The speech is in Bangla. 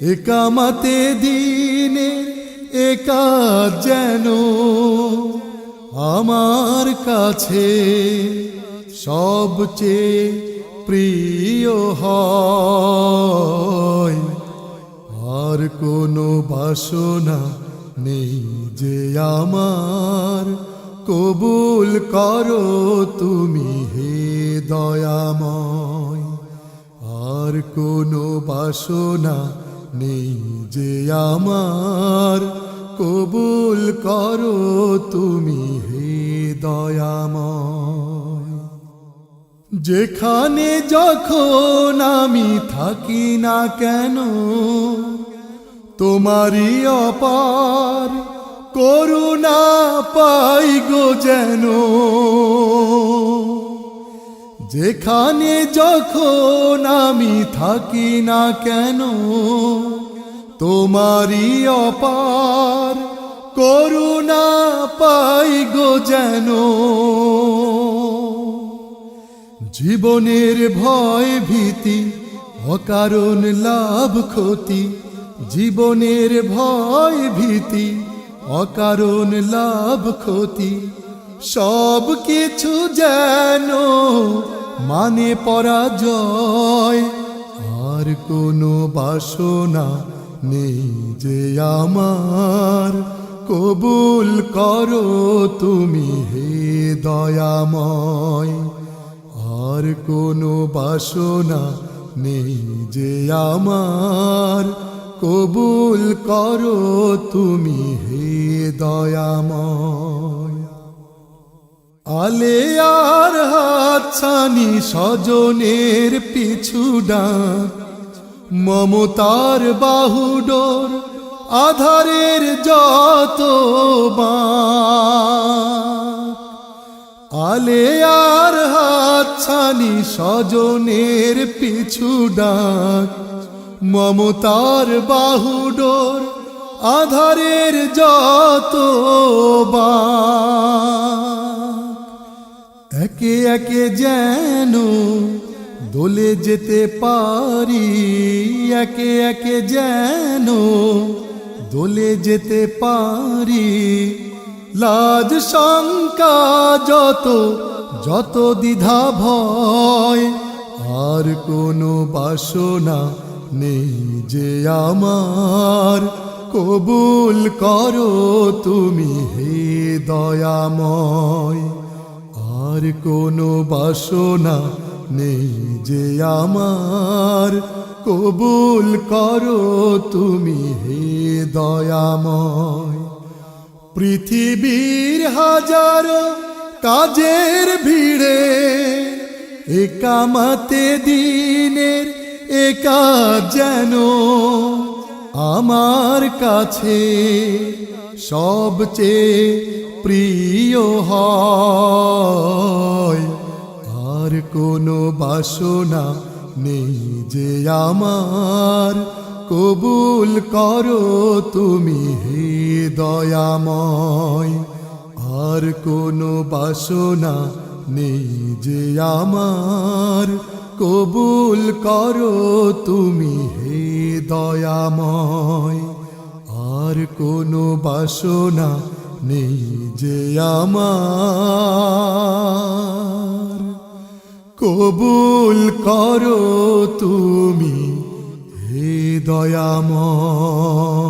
একামাতে দিনে একা যেন আমার কাছে সবচেয়ে প্রিয় হয়। আর কোনো বাসনা নেই যে আমার, কবুল করো তুমি হে দয়াময়। আর কোনো বাসনা নেই যে আমার, কবুল করো তুমি হে দয়াময়। যেখানে যখন আমি থাকি না কেন, তোমারই অপার করুণা পাই গো যেন। যেখানে যখন আমি থাকি না কেন, তোমারই অপার করুণা পাই গো যেন। জীবনের ভয় ভীতি অকারণ লাভ ক্ষতি, জীবনের ভয় ভীতি অকারণ লাভ ক্ষতি, সব কিছু যেন মানে পরাজয়। আর কোনো বাসনা নেই যে আমার, কবুল করো তুমি হে দয়াময়। আর কোনো বাসনা নেই যে আমার, কবুল করো তুমি হে দয়াময়। আলে আর হাতছানি স্বজনের পিছু ডাক, মমতার বাহুডোর আধারের যত বাঁক। আলে আর হাতছানি স্বজনের পিছু ডাক, মমতার বাহুডোর আধারের যত বাঁক। একে একে যেন দোলে যেতে পারি, একে একে যেন দোলে যেতে পারি। লাজ শঙ্কা যত যত দ্বিধা ভয়, আর কোনো বাসনা নেই যে আমার, কবুল করো তুমি হে দয়াময়। আর কোনো বাসনা নেই যে আমার, কবুল করো তুমি হে দয়াময়। পৃথিবীর হাজারো কাজের ভিড়ে একামাতে দিনের একা যেন আমার কাছে সবচেয়ে প্রিয় হয়। আর কোনো বাসনা নেই যে আমার, কবুল করো তুমি হে দয়াময়। আর কোনো বাসনা নেই যে আমার, কবুল করো তুমি হে দয়াময়। আর কোনো বাসনা নেই যে আমার, কবুল করো তুমি হে দয়াময়।